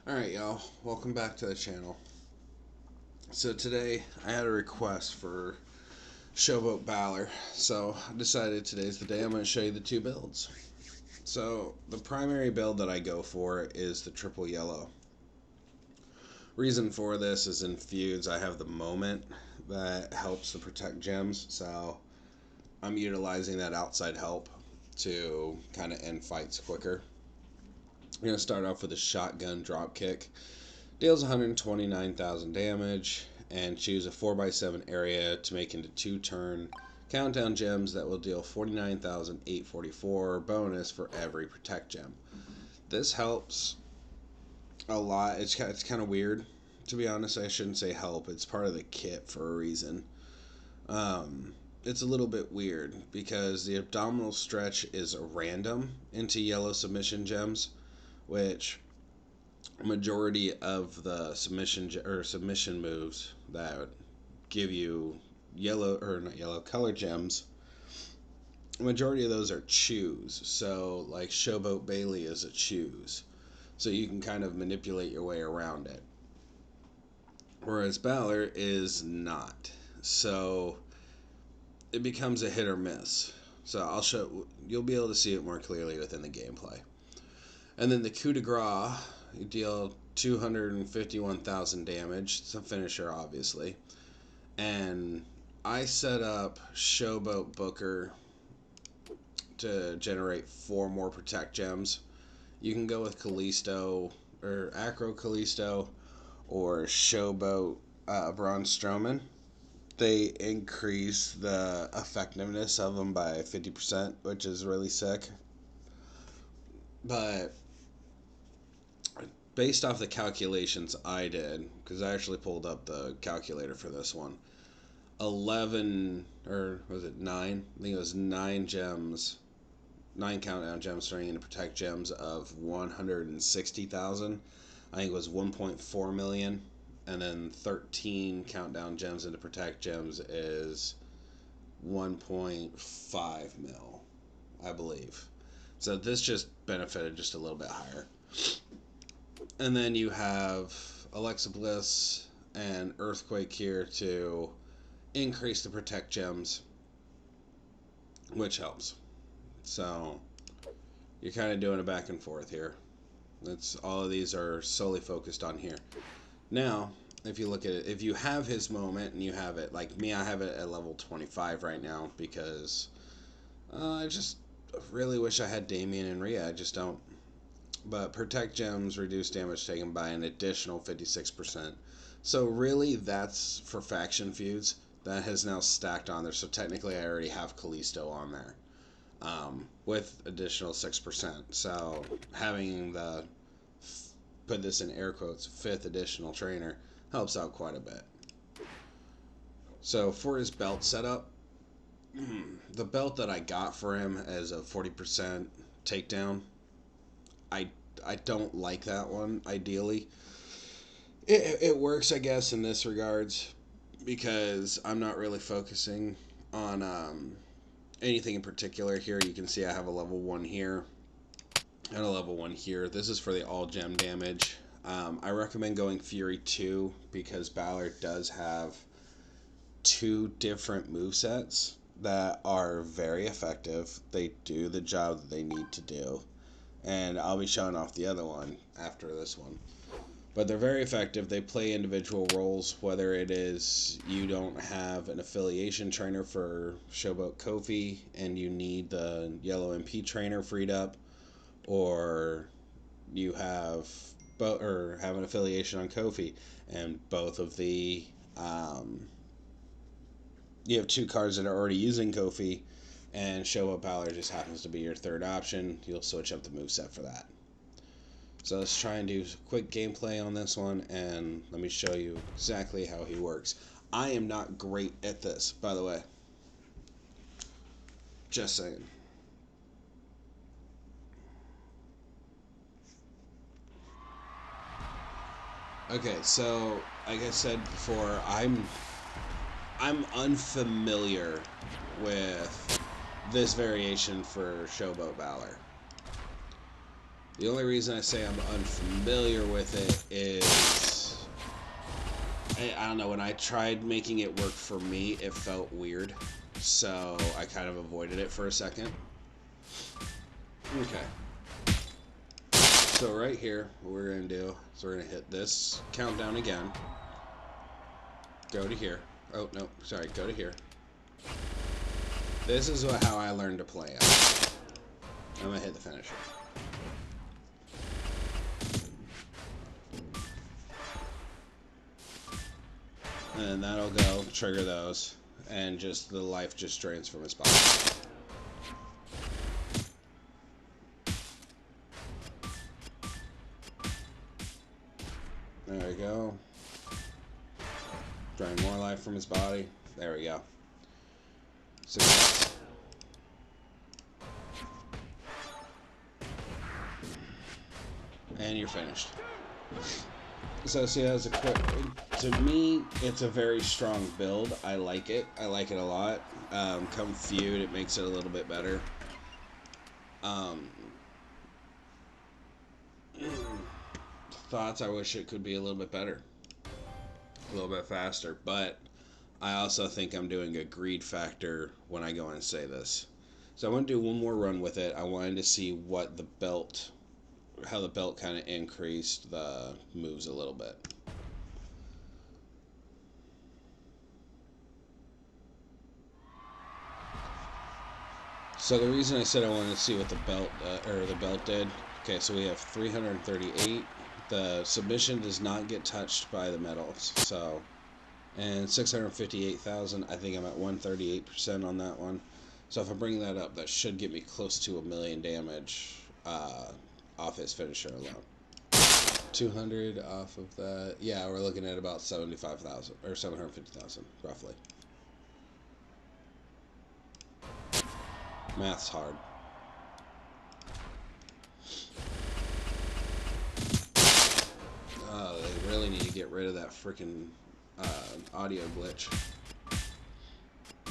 Alright, y'all, welcome back to the channel. So today I had a request for Showboat Balor, so I decided today's the day I'm going to show you the two builds. So the primary build that I go for is the triple yellow. Reason for this is in feuds I have the moment that helps to protect gems, so I'm utilizing that outside help to kind of end fights quicker. I'm going to start off with a shotgun drop kick. Deals 129,000 damage, and choose a 4x7 area to make into 2-turn countdown gems that will deal 49,844 bonus for every protect gem. This helps a lot. It's kind of weird, to be honest. I shouldn't say help. It's part of the kit for a reason. It's a little bit weird because the abdominal stretch is random into yellow submission gems, which majority of the submission moves that give you not yellow color gems, majority of those are choose. So like Showboat Bailey is a choose, so you can kind of manipulate your way around it, whereas Balor is not. So it becomes a hit or miss. So you'll be able to see it more clearly within the gameplay. And then the coup de grace, you deal 251,000 damage. It's a finisher, obviously. And I set up Showboat Booker to generate 4 more Protect Gems. You can go with Kalisto, or Acro Kalisto, or Showboat Braun Strowman. They increase the effectiveness of them by 50%, which is really sick. But based off the calculations I did, because I actually pulled up the calculator for this one, 11, or was it 9? I think it was 9 gems, 9 countdown gems turning into protect gems of 160,000. I think it was 1.4 million, and then 13 countdown gems into protect gems is 1.5 mil, I believe. So this just benefited just a little bit higher. And then you have Alexa Bliss and Earthquake here to increase the protect gems, which helps. So you're kind of doing a back and forth here. That's all of these are solely focused on here. Now, if you look at it, if you have his moment and you have it, like me, I have it at level 25 right now because I just really wish I had Damien and Rhea. I just don't. But protect gems reduce damage taken by an additional 56%. So really, that's for faction feuds. That has now stacked on there. So technically, I already have Kalisto on there with additional 6%. So having the, put this in air quotes, 5th additional trainer helps out quite a bit. So for his belt setup, the belt that I got for him as a 40% takedown, I don't like that one, ideally. It works, I guess, in this regards, because I'm not really focusing on anything in particular here. You can see I have a level 1 here and a level 1 here. This is for the all gem damage. I recommend going Fury 2 because Balor does have 2 different movesets that are very effective. They do the job that they need to do. And I'll be showing off the other one after this one. But they're very effective. They play individual roles, whether it is you don't have an affiliation trainer for Showboat Kofi and you need the yellow MP trainer freed up, or you have have an affiliation on Kofi and both of the you have 2 cards that are already using Kofi, and Showboat Balor just happens to be your 3rd option. You'll switch up the moveset for that. So let's try and do quick gameplay on this one, and let me show you exactly how he works. I am not great at this, by the way. Just saying. Okay, so like I said before, I'm unfamiliar with this variation for Showboat Balor. The only reason I say I'm unfamiliar with it is, I don't know, when I tried making it work for me, it felt weird. So I kind of avoided it for a second. Okay. So right here, what we're going to do is we're going to hit this countdown again. Go to here. Oh, no, sorry, go to here. This is how I learned to play it. I'm going to hit the finisher. And that'll go, trigger those, and just the life just drains from his body. There we go. Drain more life from his body. There we go. Success. And you're finished. So see, as a quick, to me, it's a very strong build. I like it. I like it a lot. Come feud, it makes it a little bit better. Thoughts, I wish it could be a little bit better. A little bit faster. But I also think I'm doing a greed factor when I go and say this. So I want to do one more run with it. I wanted to see what the belt, how the belt kind of increased the moves a little bit. So the reason I said I wanted to see what the belt did. Okay, so we have 338. The submission does not get touched by the medals. So, and 658,000. I think I'm at 138% on that one. So if I bring that up, that should get me close to 1,000,000 damage off his finisher alone. 200 off of that. Yeah, we're looking at about 75,000 or 750,000 roughly. Math's hard. They really need to get rid of that freaking audio glitch.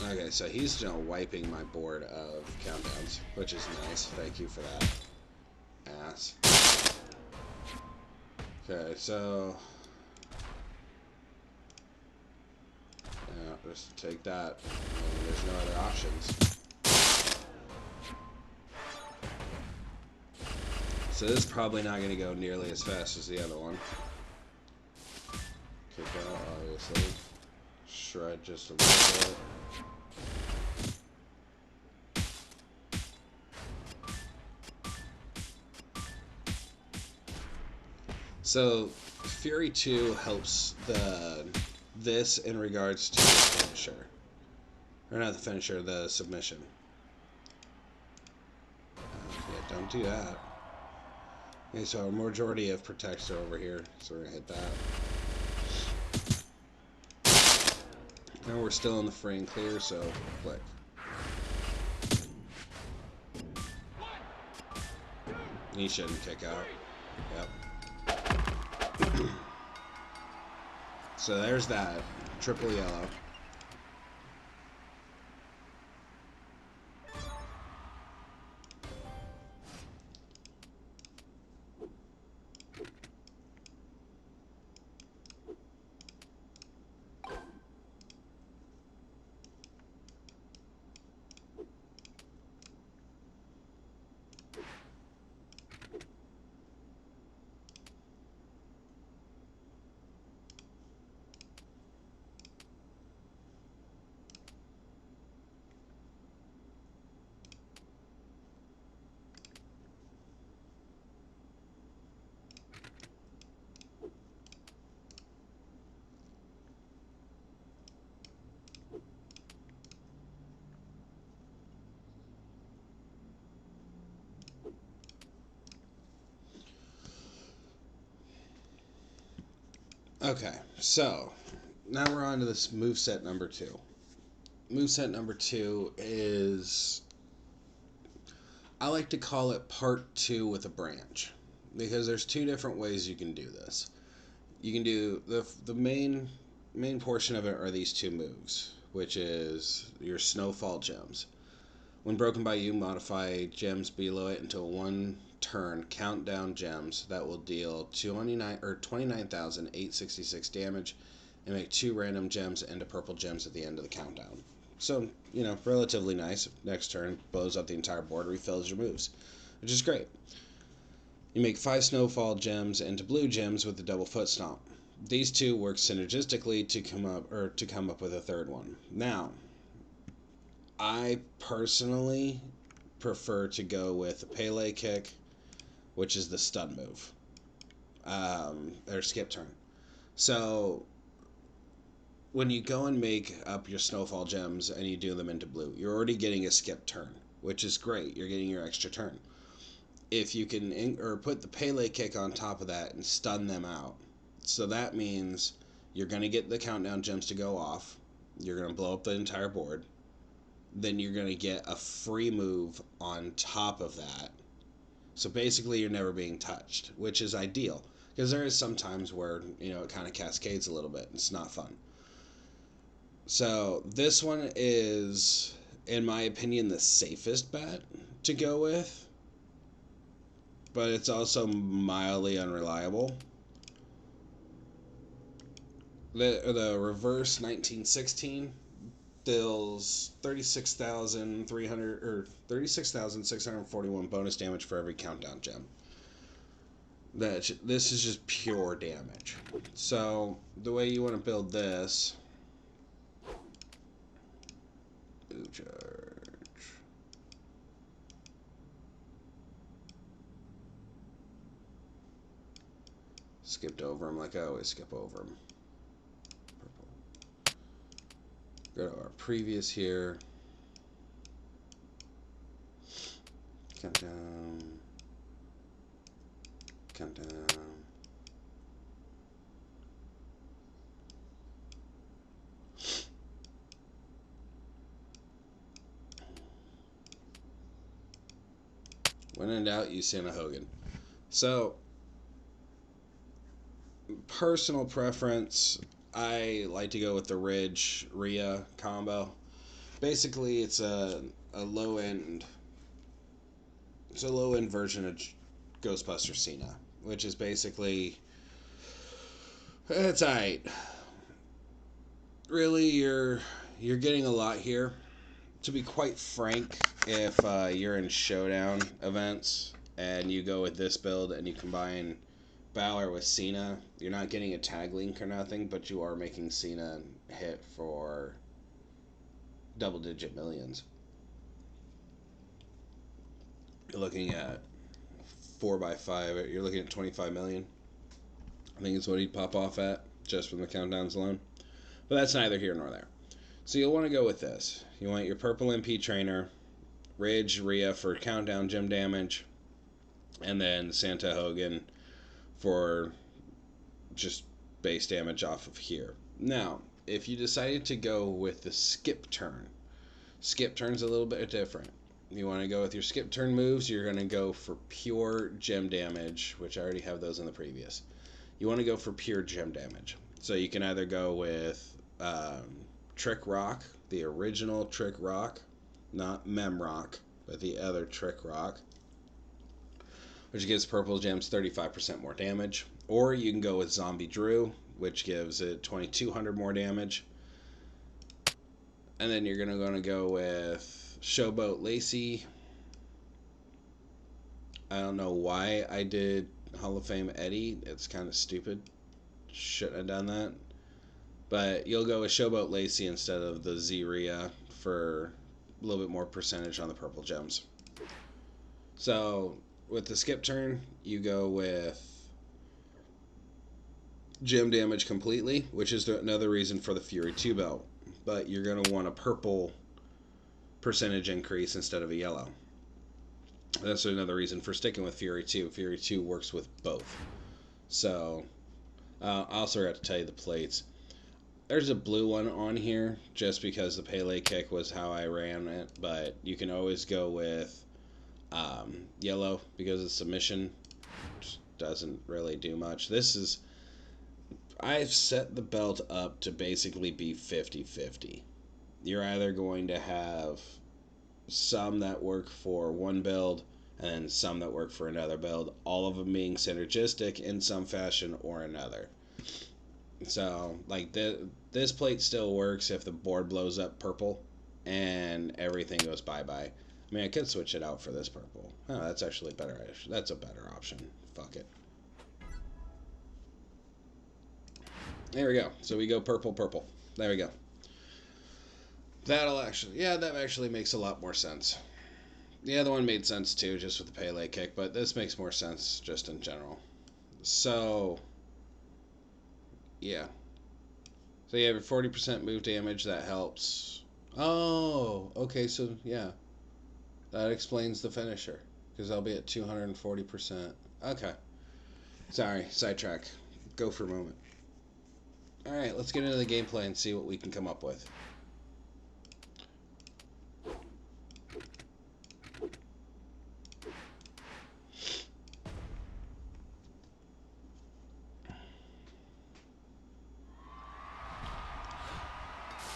Okay, so he's wiping my board of countdowns, which is nice. Thank you for that. Ass. Okay, so yeah, just take that. There's no other options. So this is probably not going to go nearly as fast as the other one. Kick out, obviously. Shred just a little bit. So Fury 2 helps this in regards to the finisher. Or not the finisher, the submission. Yeah, don't do that. Okay, so a majority of protects are over here, so we're going to hit that. Now we're still in the free and clear, so click. He shouldn't kick out. Yep. So there's that. Triple yellow. Okay, so now we're on to this moveset number 2. Moveset number 2 is, I like to call it part 2 with a branch, because there's 2 different ways you can do this. You can do the main portion of it are these 2 moves, which is your Snowfall gems. When broken by you, modify gems below it until 1 turn countdown gems that will deal 29,866 damage and make 2 random gems into purple gems at the end of the countdown. So, relatively nice. Next turn, blows up the entire board, refills your moves, which is great. You make 5 snowfall gems into blue gems with the double foot stomp. These two work synergistically to come up with a third one. Now, I personally prefer to go with the Pele kick, which is the stun move, or skip turn. So when you go and make up your snowfall gems and you do them into blue, you're already getting a skip turn, which is great. You're getting your extra turn. If you can put the Pele kick on top of that and stun them out, so that means you're going to get the countdown gems to go off. You're going to blow up the entire board. Then you're going to get a free move on top of that. So basically you're never being touched, which is ideal. Because there is some times where, it kind of cascades a little bit. It's not fun. So this one is, in my opinion, the safest bet to go with. But it's also mildly unreliable. The reverse 1916 deals 36,641 bonus damage for every countdown gem. This is just pure damage. So the way you want to build this, skipped over him like I always skip over him. Go to our previous here. Countdown. When in doubt, use Santa Hogan. So, personal preference, I like to go with the Ridge Rhea combo. Basically, it's a low end. It's a low end version of Ghostbuster Cena, which is basically, it's alright. Really, you're getting a lot here. To be quite frank, if you're in showdown events and you go with this build and you combine Balor with Cena, you're not getting a tag link or nothing, but you are making Cena hit for double-digit millions. You're looking at 4x5. You're looking at 25 million. I think is what he'd pop off at just from the countdowns alone. But that's neither here nor there. So you'll want to go with this. You want your purple MP trainer, Ridge Rhea for countdown gem damage, and then Santa Hogan for just base damage off of here. Now, if you decided to go with the skip turn's a little bit different. You want to go with your skip turn moves, you're going to go for pure gem damage, which I already have those in the previous. You want to go for pure gem damage. So you can either go with Trick Rock, the original Trick Rock, not Mem Rock, but the other Trick Rock, which gives purple gems 35% more damage. Or you can go with Zombie Drew, which gives it 2,200 more damage. And then you're going to go with Showboat Lacey. I don't know why I did Hall of Fame Eddie. It's kind of stupid. Shouldn't have done that. But you'll go with Showboat Lacey instead of the Z-Rhea for a little bit more percentage on the purple gems. So with the skip turn, you go with gem damage completely, which is another reason for the Fury 2 belt. But you're going to want a purple percentage increase instead of a yellow. That's another reason for sticking with Fury 2. Fury 2 works with both. So, I also forgot to tell you the plates. There's a blue one on here just because the Pele kick was how I ran it, but you can always go with yellow because the submission just doesn't really do much. I've set the belt up to basically be 50-50. You're either going to have some that work for one build and then some that work for another build, all of them being synergistic in some fashion or another. So, like, this plate still works if the board blows up purple and everything goes bye-bye. I mean, I could switch it out for this purple. Oh, that's actually better. That's a better option. Fuck it. There we go. So we go purple, purple. There we go. That'll actually... Yeah, that actually makes a lot more sense. The other one made sense too, just with the Pele kick, but this makes more sense just in general. So... Yeah. So you have your 40% move damage, that helps. Oh, okay, so yeah. That explains the finisher, because I'll be at 240%. Okay. Sorry, sidetrack. Go for a moment. Alright, let's get into the gameplay and see what we can come up with.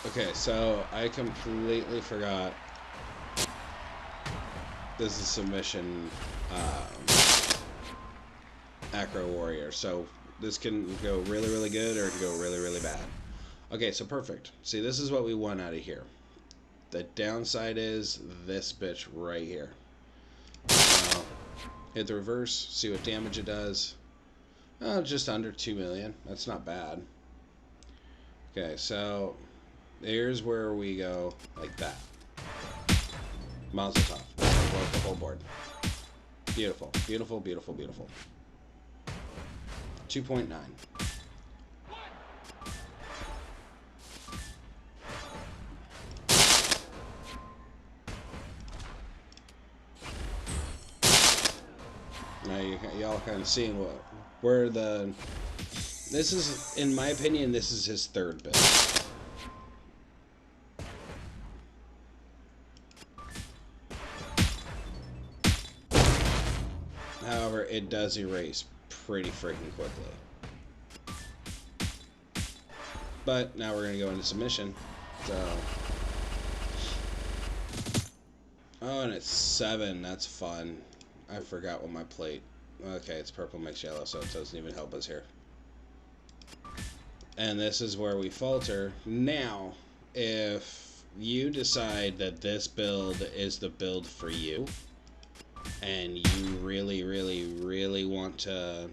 Okay, so I completely forgot this is submission Acro Warrior, so this can go really, really good or it can go really, really bad. Okay, so perfect. See, this is what we want out of here. The downside is this bitch right here. Now, hit the reverse, see what damage it does. Oh, just under 2 million. That's not bad. Okay, so here's where we go like that. Mazel tov. Blow up the whole board. Beautiful, beautiful, beautiful, beautiful. 2.9. Now y'all kind of seeing where the... This is, in my opinion, this is his third build. However, it does erase pretty freaking quickly. But now we're going to go into submission. So... Oh, and it's 7. That's fun. I forgot what my plate... Okay, it's purple mixed yellow, so it doesn't even help us here. And this is where we falter. Now, if you decide that this build is the build for you, and you really, really, really want to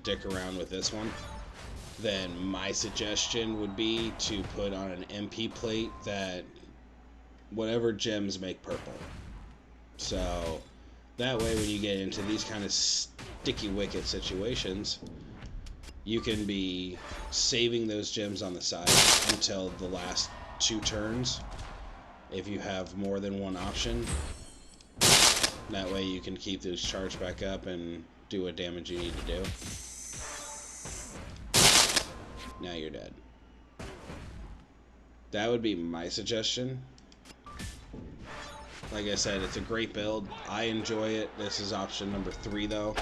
dick around with this one, then my suggestion would be to put on an MP plate that whatever gems make purple. So that way when you get into these kind of sticky wicket situations, you can be saving those gems on the side until the last 2 turns if you have more than one option. That way you can keep those charged back up and do what damage you need to do. Now you're dead. That would be my suggestion. Like I said, it's a great build. I enjoy it. This is option number 3 though.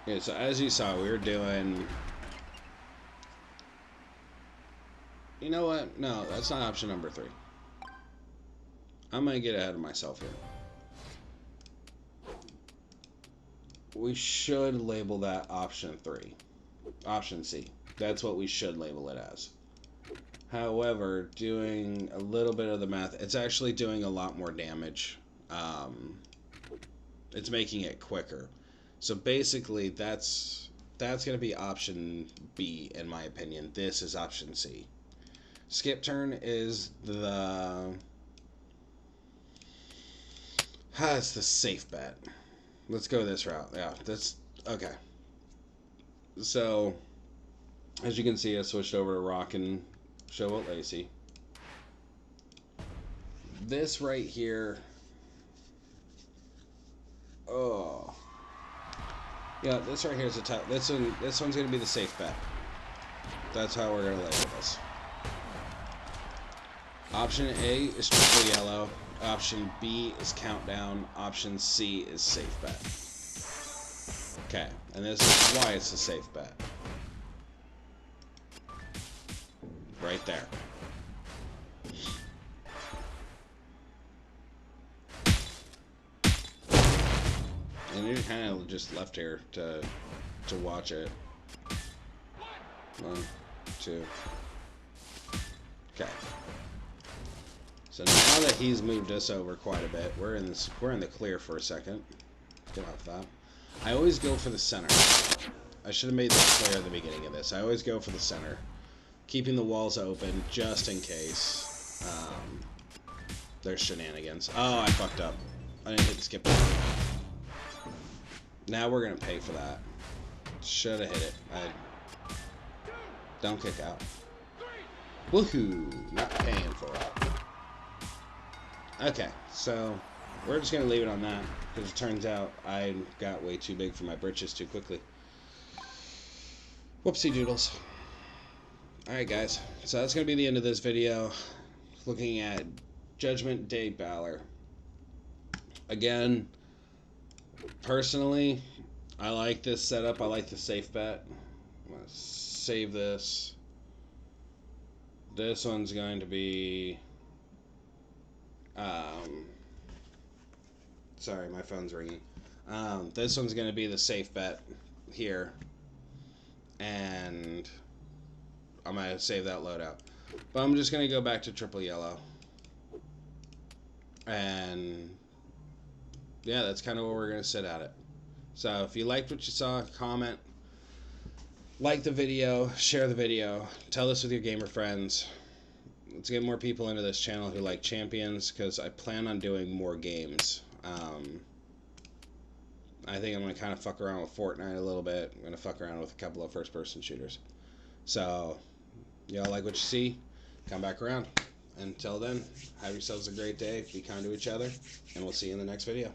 Okay, so as you saw, we were doing... You know what? No, that's not option number 3. I'm going to get ahead of myself here. We should label that option 3. Option C. That's what we should label it as. However, doing a little bit of the math, it's actually doing a lot more damage. It's making it quicker. So basically, that's going to be option B, in my opinion. This is option C. Skip turn is the... it's the safe bet. Let's go this route. Yeah, that's... Okay. So, as you can see, I switched over to Rock and Showboat Lacey. This right here... Oh... Yeah, this right here is a tough... This one's going to be the safe bet. That's how we're going to label this. Option A is triple yellow. Option B is countdown. Option C is safe bet. Okay, and this is why it's a safe bet. Right there. And you're kind of just left here to watch it. 1, 2. Okay. So now that he's moved us over quite a bit, we're in the clear for a second. Get off that. I always go for the center. I should have made that clear at the beginning of this. I always go for the center, keeping the walls open just in case there's shenanigans. Oh, I fucked up. I didn't hit the skip button. Now we're gonna pay for that. Should have hit it. Don't kick out. Woohoo! Not paying for it. Okay, so we're just gonna leave it on that because it turns out I got way too big for my britches too quickly. Whoopsie doodles. Alright guys, so that's going to be the end of this video, looking at Judgment Day Balor. Again, personally, I like this setup. I like the safe bet. I'm going to save this. This one's going to be... sorry, my phone's ringing. This one's going to be the safe bet here. And I'm going to save that loadout. But I'm just going to go back to triple yellow. And yeah, that's kind of where we're going to sit at it. So if you liked what you saw, comment, like the video, share the video, tell this with your gamer friends. Let's get more people into this channel who like champions, because I plan on doing more games. I think I'm going to kind of fuck around with Fortnite a little bit. I'm going to fuck around with a couple of first-person shooters. So, y'all like what you see? Come back around. Until then, have yourselves a great day. Be kind to each other. And we'll see you in the next video.